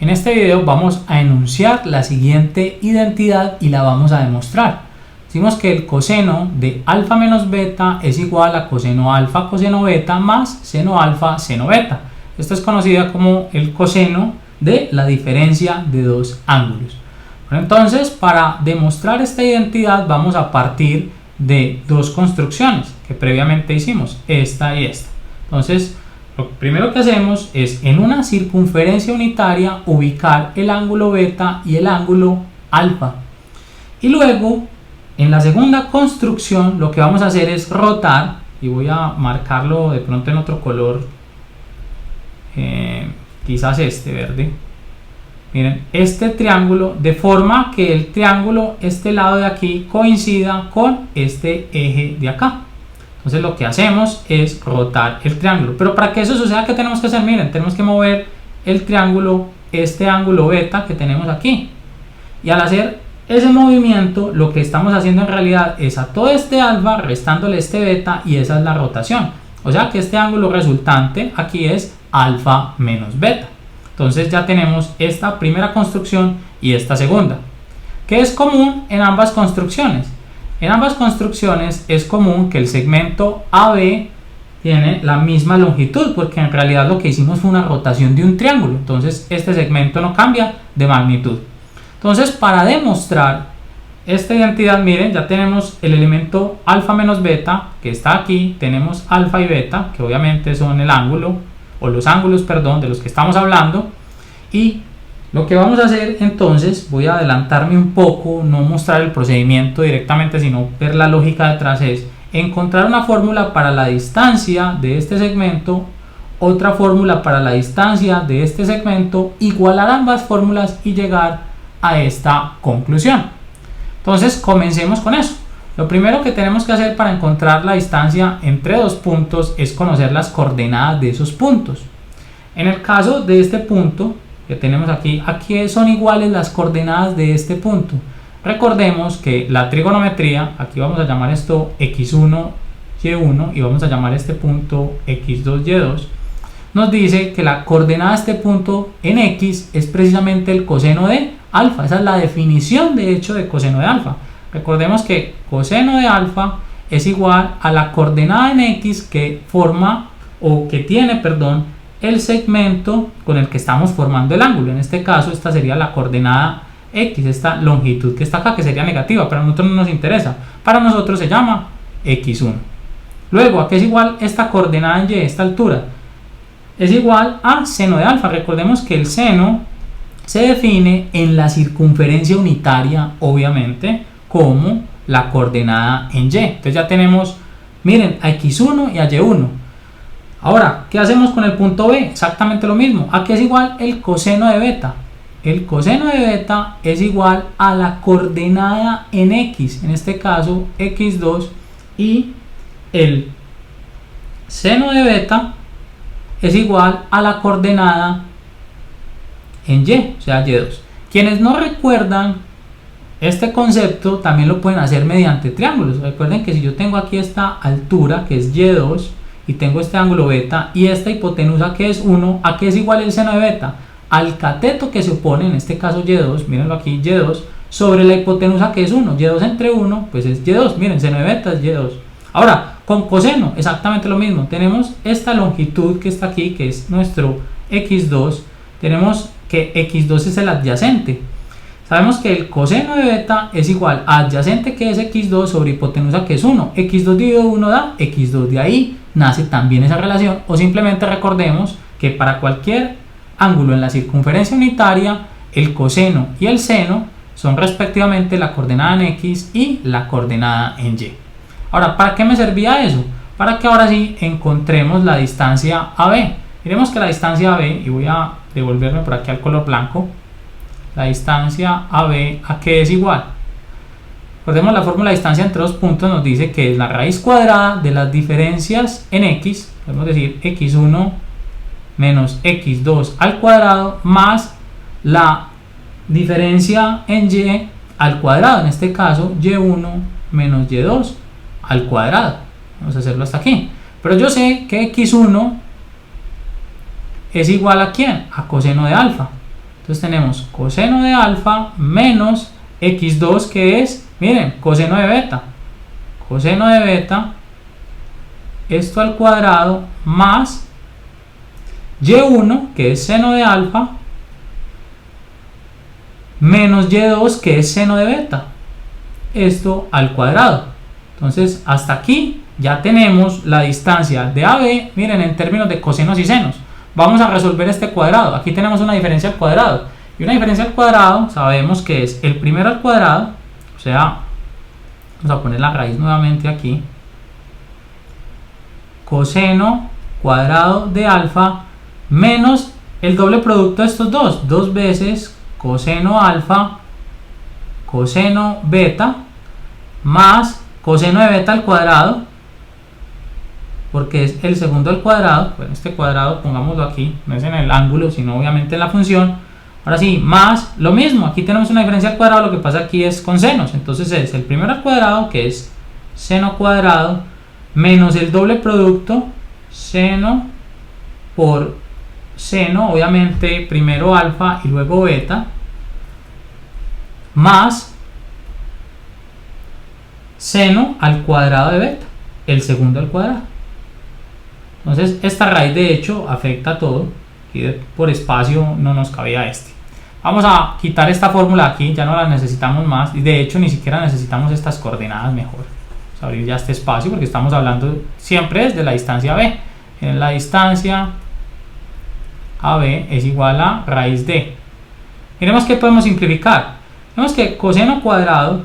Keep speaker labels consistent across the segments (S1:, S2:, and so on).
S1: En este video vamos a enunciar la siguiente identidad y la vamos a demostrar. Decimos que el coseno de alfa menos beta es igual a coseno alfa coseno beta más seno alfa seno beta. Esto es conocido como el coseno de la diferencia de dos ángulos. Bueno, entonces, para demostrar esta identidad vamos a partir de dos construcciones que previamente hicimos, esta y esta. Entonces, lo primero que hacemos es en una circunferencia unitaria ubicar el ángulo beta y el ángulo alfa. Y luego, en la segunda construcción, lo que vamos a hacer es rotar, y voy a marcarlo de pronto en otro color, quizás este verde. Miren, este triángulo, de forma que el triángulo, este lado de aquí, coincida con este eje de acá. Entonces lo que hacemos es rotar el triángulo. Pero para que eso suceda, ¿qué tenemos que hacer? Miren, tenemos que mover el triángulo, este ángulo beta que tenemos aquí. Y al hacer ese movimiento, lo que estamos haciendo en realidad es a todo este alfa restándole este beta, y esa es la rotación. O sea que este ángulo resultante aquí es alfa menos beta. Entonces ya tenemos esta primera construcción y esta segunda, que es común en ambas construcciones. En ambas construcciones es común que el segmento AB tiene la misma longitud, porque en realidad lo que hicimos fue una rotación de un triángulo. Entonces este segmento no cambia de magnitud. Entonces, para demostrar esta identidad, miren, ya tenemos el elemento alfa menos beta que está aquí, tenemos alfa y beta, que obviamente son el ángulo, o los ángulos, perdón, de los que estamos hablando. Y lo que vamos a hacer entonces, voy a adelantarme un poco, no mostrar el procedimiento directamente, sino ver la lógica detrás, es encontrar una fórmula para la distancia de este segmento, otra fórmula para la distancia de este segmento, igualar ambas fórmulas y llegar a esta conclusión. Entonces comencemos con eso. Lo primero que tenemos que hacer para encontrar la distancia entre dos puntos es conocer las coordenadas de esos puntos. En el caso de este punto que tenemos aquí son iguales las coordenadas de este punto. Recordemos que la trigonometría, aquí vamos a llamar esto x1, y1, y vamos a llamar este punto x2, y2, nos dice que la coordenada de este punto en x es precisamente el coseno de alfa. Esa es la definición de hecho de coseno de alfa. Recordemos que coseno de alfa es igual a la coordenada en x que forma, o que tiene, perdón, el segmento con el que estamos formando el ángulo. En este caso esta sería la coordenada x, esta longitud que está acá, que sería negativa, pero a nosotros no nos interesa. Para nosotros se llama x1. Luego, ¿a qué es igual esta coordenada en y, esta altura? Es igual a seno de alfa. Recordemos que el seno se define en la circunferencia unitaria, obviamente, como la coordenada en y. Entonces ya tenemos, miren, a x1 y a y1. Ahora, ¿qué hacemos con el punto B? Exactamente lo mismo. ¿A qué es igual el coseno de beta? El coseno de beta es igual a la coordenada en x, en este caso x2, y el seno de beta es igual a la coordenada en y, o sea, y2. Quienes no recuerdan este concepto también lo pueden hacer mediante triángulos. Recuerden que si yo tengo aquí esta altura que es y2 y tengo este ángulo beta y esta hipotenusa que es 1, ¿a qué es igual el seno de beta? Al cateto que se opone, en este caso y2, mírenlo aquí, y2, sobre la hipotenusa que es 1. y2 entre 1 pues es y2, miren, seno de beta es y2. Ahora, con coseno exactamente lo mismo. Tenemos esta longitud que está aquí, que es nuestro x2. Tenemos que x2 es el adyacente. Sabemos que el coseno de beta es igual a adyacente, que es x2, sobre hipotenusa que es 1. x2 dividido 1 da x2. De ahí nace también esa relación. O simplemente recordemos que para cualquier ángulo en la circunferencia unitaria, el coseno y el seno son respectivamente la coordenada en x y la coordenada en y. Ahora, ¿para qué me servía eso? Para que ahora sí encontremos la distancia AB. Miremos que la distancia AB, y voy a devolverme por aquí al color blanco, la distancia AB, ¿a qué es igual? Recordemos la fórmula de distancia entre dos puntos, nos dice que es la raíz cuadrada de las diferencias en x, podemos decir x1 menos x2 al cuadrado, más la diferencia en y al cuadrado, en este caso y1 menos y2 al cuadrado. Vamos a hacerlo hasta aquí. Pero yo sé que x1 es igual a ¿quién? A coseno de alfa. Entonces tenemos coseno de alfa menos x2 que es, miren, coseno de beta. Coseno de beta, esto al cuadrado, más y1 que es seno de alfa menos y2 que es seno de beta, esto al cuadrado. Entonces hasta aquí ya tenemos la distancia de AB, miren, en términos de cosenos y senos. Vamos a resolver este cuadrado. Aquí tenemos una diferencia al cuadrado, y una diferencia al cuadrado sabemos que es el primero al cuadrado, o sea, vamos a poner la raíz nuevamente aquí, coseno cuadrado de alfa menos el doble producto de estos dos veces coseno alfa coseno beta más coseno de beta al cuadrado, porque es el segundo al cuadrado. Bueno, este cuadrado pongámoslo aquí, no es en el ángulo sino obviamente en la función. Ahora sí, más lo mismo, aquí tenemos una diferencia al cuadrado, lo que pasa aquí es con senos, entonces es el primero al cuadrado que es seno cuadrado menos el doble producto seno por seno, obviamente primero alfa y luego beta, más seno al cuadrado de beta, el segundo al cuadrado. Entonces esta raíz de hecho afecta a todo, y por espacio no nos cabía este. Vamos a quitar esta fórmula aquí, ya no la necesitamos más, y de hecho ni siquiera necesitamos estas coordenadas mejor. Vamos a abrir ya este espacio porque estamos hablando siempre desde la distancia B. En la distancia AB es igual a raíz de. Miremos que podemos simplificar. Vemos que coseno cuadrado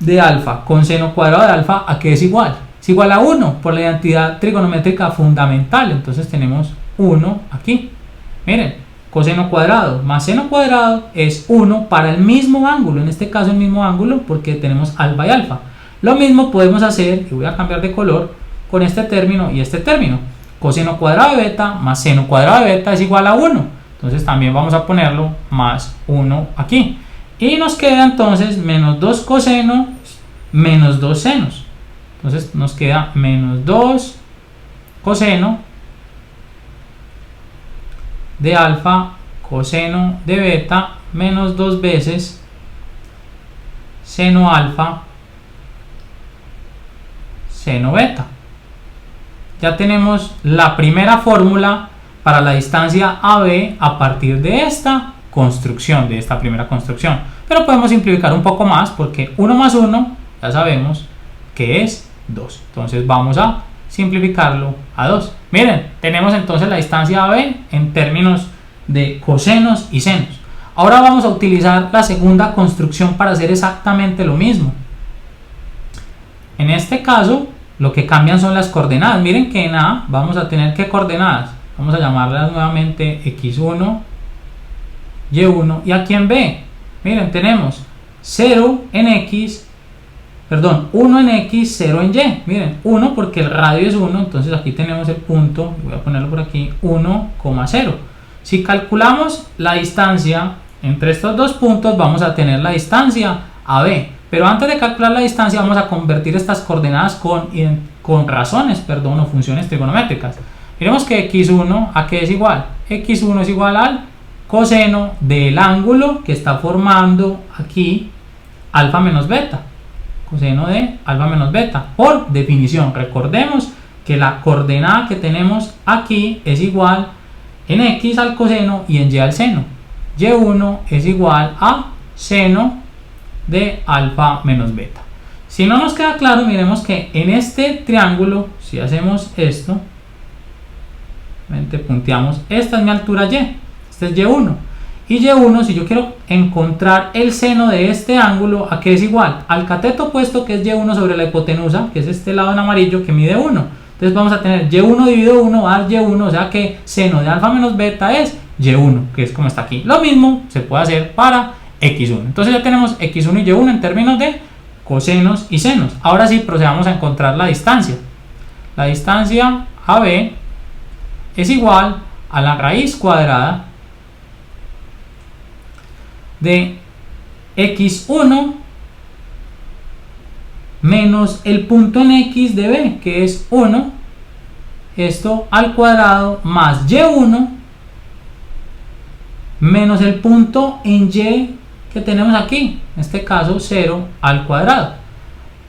S1: de alfa con seno cuadrado de alfa, ¿a qué es igual? Es igual a 1 por la identidad trigonométrica fundamental. Entonces tenemos 1 aquí. Miren, coseno cuadrado más seno cuadrado es 1 para el mismo ángulo, en este caso el mismo ángulo porque tenemos alfa y alfa. Lo mismo podemos hacer, y voy a cambiar de color, con este término y este término. Coseno cuadrado de beta más seno cuadrado de beta es igual a 1. Entonces también vamos a ponerlo más 1 aquí. Y nos queda entonces menos 2 cosenos menos 2 senos. Entonces nos queda menos 2 coseno de alfa coseno de beta menos 2 veces seno alfa seno beta. Ya tenemos la primera fórmula para la distancia AB a partir de esta construcción, de esta primera construcción. Pero podemos simplificar un poco más porque 1 más 1 ya sabemos que es 2. Entonces vamos a simplificarlo a 2. Miren, tenemos entonces la distancia AB en términos de cosenos y senos. Ahora vamos a utilizar la segunda construcción para hacer exactamente lo mismo. En este caso, lo que cambian son las coordenadas. Miren que en A vamos a tener ¿qué coordenadas? Vamos a llamarlas nuevamente x1, y1. Y aquí en B, miren, tenemos 0 en x, perdón, 1 en x, 0 en y. Miren, 1 porque el radio es 1, entonces aquí tenemos el punto, voy a ponerlo por aquí, 1,0. Si calculamos la distancia entre estos dos puntos, vamos a tener la distancia AB. Pero antes de calcular la distancia, vamos a convertir estas coordenadas con razones, perdón, o funciones trigonométricas. Miremos que x1, ¿a qué es igual? x1 es igual al coseno del ángulo que está formando aquí alfa menos beta. Coseno de alfa menos beta, por definición. Recordemos que la coordenada que tenemos aquí es igual en x al coseno y en y al seno. y1 es igual a seno de alfa menos beta. Si no nos queda claro, miremos que en este triángulo, si hacemos esto, punteamos, esta es mi altura y, este es y1. Y y1, si yo quiero encontrar el seno de este ángulo, ¿a qué es igual? Al cateto opuesto, que es y1 sobre la hipotenusa, que es este lado en amarillo que mide 1. Entonces vamos a tener y1 dividido 1 va a dar y1, o sea que seno de alfa menos beta es y1, que es como está aquí. Lo mismo se puede hacer para x1. Entonces ya tenemos x1 y y1 en términos de cosenos y senos. Ahora sí procedamos a encontrar la distancia. La distancia AB es igual a la raíz cuadrada de x1 menos el punto en x de b, que es 1, esto al cuadrado, más y1 menos el punto en y que tenemos aquí, en este caso 0 al cuadrado.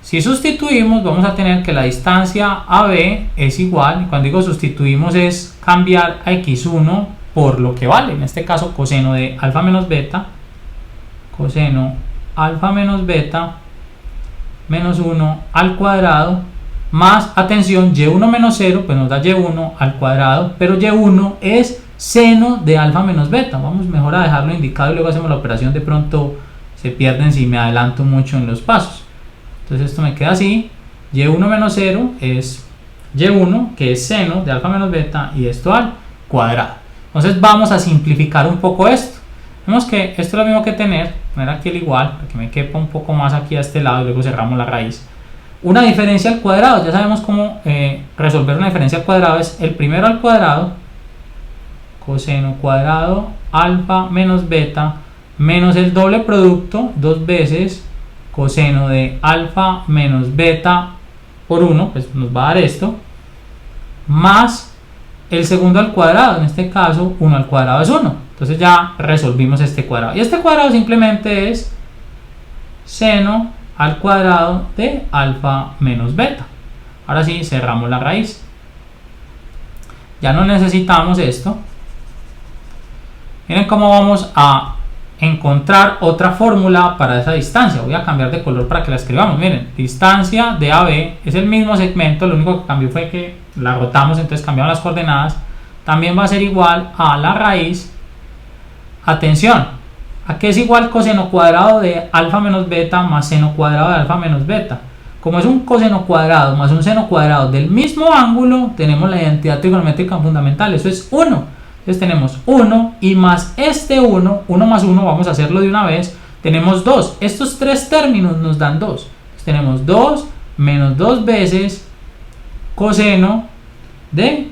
S1: Si sustituimos, vamos a tener que la distancia AB es igual, y cuando digo sustituimos es cambiar a x1 por lo que vale, en este caso coseno de alfa menos beta, coseno alfa menos beta menos 1 al cuadrado, más, atención, y1 menos 0, pues nos da y1 al cuadrado, pero y1 es seno de alfa menos beta. Vamos mejor a dejarlo indicado y luego hacemos la operación, de pronto se pierden si me adelanto mucho en los pasos. Entonces esto me queda así, y1 menos 0 es y1, que es seno de alfa menos beta, y esto al cuadrado. Entonces vamos a simplificar un poco esto. Vemos que esto es lo mismo que poner aquí el igual, para que me quepa un poco más aquí a este lado, y luego cerramos la raíz. Una diferencia al cuadrado, ya sabemos cómo resolver una diferencia al cuadrado, es el primero al cuadrado, coseno cuadrado alfa menos beta, menos el doble producto, dos veces coseno de alfa menos beta por 1, pues nos va a dar esto, más el segundo al cuadrado, en este caso 1 al cuadrado es 1. Entonces ya resolvimos este cuadrado, y este cuadrado simplemente es seno al cuadrado de alfa menos beta. Ahora sí, cerramos la raíz. Ya no necesitamos esto. Miren cómo vamos a encontrar otra fórmula para esa distancia. Voy a cambiar de color para que la escribamos. Miren, distancia de AB es el mismo segmento, lo único que cambió fue que la rotamos, entonces cambiamos las coordenadas. También va a ser igual a la raíz. Atención, ¿a qué es igual coseno cuadrado de alfa menos beta más seno cuadrado de alfa menos beta? Como es un coseno cuadrado más un seno cuadrado del mismo ángulo, tenemos la identidad trigonométrica fundamental, eso es 1. Entonces tenemos 1 y más este 1, 1 más 1, vamos a hacerlo de una vez, tenemos 2. Estos tres términos nos dan 2. Entonces tenemos 2 menos 2 veces coseno de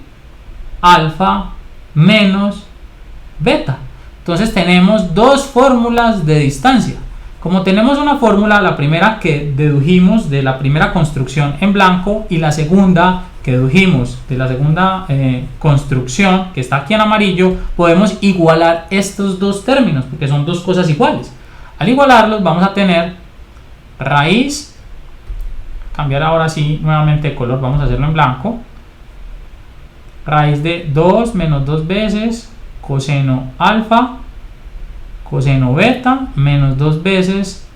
S1: alfa menos beta. Entonces tenemos dos fórmulas de distancia. Como tenemos una fórmula, la primera que dedujimos de la primera construcción en blanco y la segunda que dedujimos de la segunda construcción que está aquí en amarillo, podemos igualar estos dos términos porque son dos cosas iguales. Al igualarlos vamos a tener raíz, cambiar ahora sí nuevamente de color, vamos a hacerlo en blanco, raíz de 2 menos 2 veces coseno alfa coseno beta menos 2 veces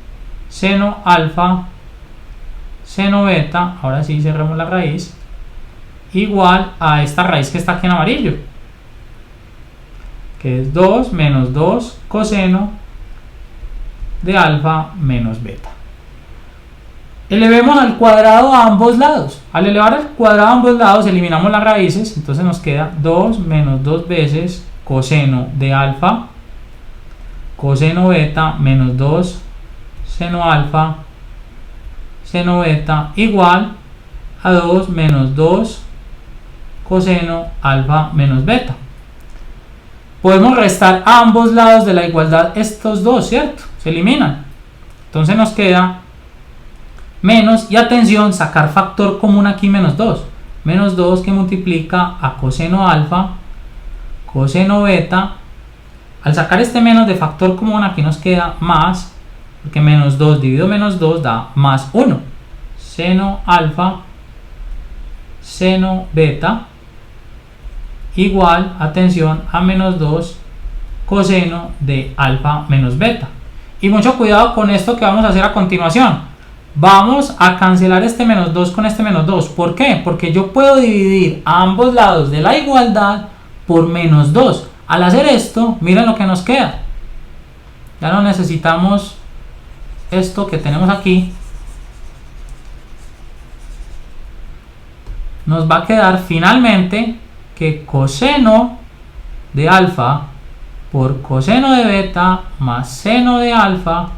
S1: seno alfa seno beta, ahora sí cerramos la raíz, igual a esta raíz que está aquí en amarillo, que es 2 menos 2 coseno de alfa menos beta. Elevemos al cuadrado a ambos lados. Al elevar al cuadrado a ambos lados eliminamos las raíces, entonces nos queda 2 menos 2 veces coseno de alfa coseno beta menos 2 seno alfa seno beta igual a 2 menos 2 coseno alfa menos beta. Podemos restar a ambos lados de la igualdad estos dos, ¿cierto? Se eliminan. Entonces nos queda menos, y atención, sacar factor común aquí, menos 2. Menos 2 que multiplica a coseno alfa coseno beta. Al sacar este menos de factor común, aquí nos queda más, porque menos 2 dividido menos 2 da más 1. Seno alfa seno beta igual, atención, a menos 2 coseno de alfa menos beta. Y mucho cuidado con esto que vamos a hacer a continuación. Vamos a cancelar este menos 2 con este menos 2. ¿Por qué? Porque yo puedo dividir a ambos lados de la igualdad por menos 2. Al hacer esto, miren lo que nos queda. Ya no necesitamos esto que tenemos aquí. Nos va a quedar finalmente que coseno de alfa por coseno de beta más seno de alfa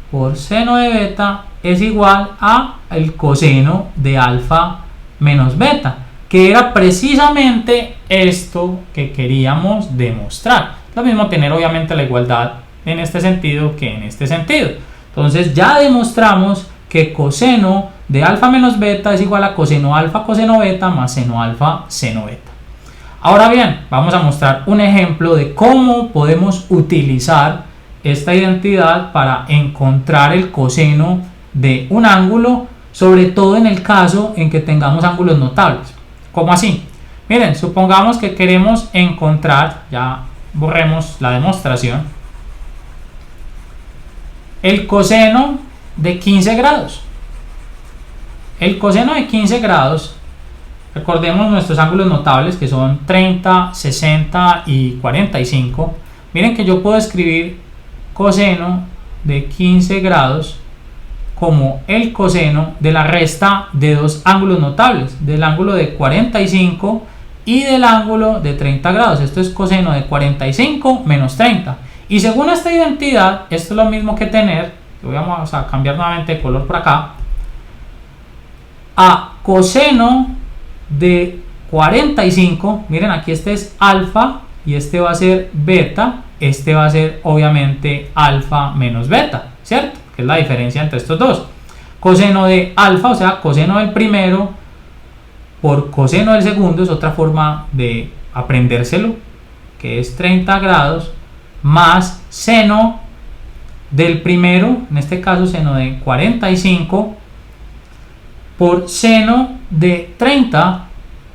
S1: por seno de beta es igual a el coseno de alfa menos beta, que era precisamente esto que queríamos demostrar. Lo mismo tener obviamente la igualdad en este sentido que en este sentido. Entonces ya demostramos que coseno de alfa menos beta es igual a coseno alfa coseno beta más seno alfa seno beta. Ahora bien, vamos a mostrar un ejemplo de cómo podemos utilizar esta identidad para encontrar el coseno de un ángulo, sobre todo en el caso en que tengamos ángulos notables. ¿Cómo así? Miren, supongamos que queremos encontrar, ya borremos la demostración, el coseno de 15 grados. El coseno de 15 grados, recordemos nuestros ángulos notables que son 30, 60 y 45. Miren que yo puedo escribir coseno de 15 grados como el coseno de la resta de dos ángulos notables, del ángulo de 45 y del ángulo de 30 grados. Esto es coseno de 45 menos 30. Y según esta identidad, esto es lo mismo que tener, vamos a cambiar nuevamente de color por acá, a coseno de 45, miren aquí este es alfa y este va a ser beta, este va a ser obviamente alfa menos beta, ¿cierto? Que es la diferencia entre estos dos. Coseno de alfa, o sea, coseno del primero por coseno del segundo, es otra forma de aprendérselo, que es 30 grados, más seno del primero, en este caso seno de 45, por seno de 30,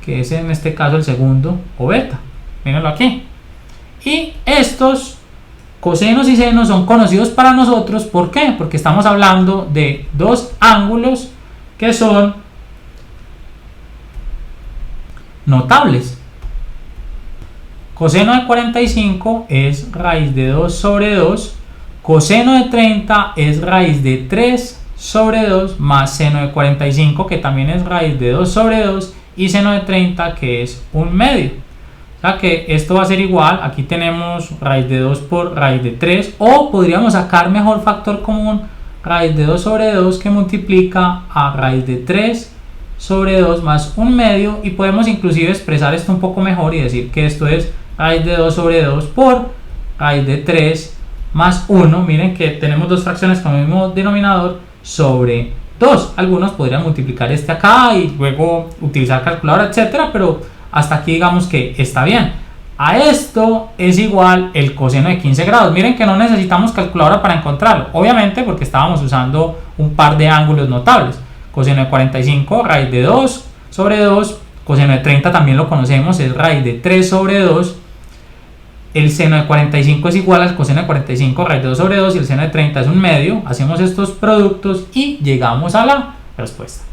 S1: que es en este caso el segundo, o beta. Mírenlo aquí. Y estos cosenos y senos son conocidos para nosotros, ¿por qué? Porque estamos hablando de dos ángulos que son notables. Coseno de 45 es raíz de 2 sobre 2, coseno de 30 es raíz de 3 sobre 2 más seno de 45, que también es raíz de 2 sobre 2, y seno de 30, que es un medio. O sea que esto va a ser igual, aquí tenemos raíz de 2 por raíz de 3, o podríamos sacar mejor factor común, raíz de 2 sobre 2 que multiplica a raíz de 3 sobre 2 más un medio, y podemos inclusive expresar esto un poco mejor y decir que esto es raíz de 2 sobre 2 por raíz de 3 más 1, miren que tenemos dos fracciones con el mismo denominador, sobre 2. Algunos podrían multiplicar este acá y luego utilizar calculadora, etcétera, pero hasta aquí digamos que está bien. A esto es igual el coseno de 15 grados. Miren que no necesitamos calculadora para encontrarlo, obviamente porque estábamos usando un par de ángulos notables. Coseno de 45, raíz de 2 sobre 2, coseno de 30 también lo conocemos, es raíz de 3 sobre 2. El seno de 45 es igual al coseno de 45, raíz de 2 sobre 2, y el seno de 30 es un medio. Hacemos estos productos y llegamos a la respuesta.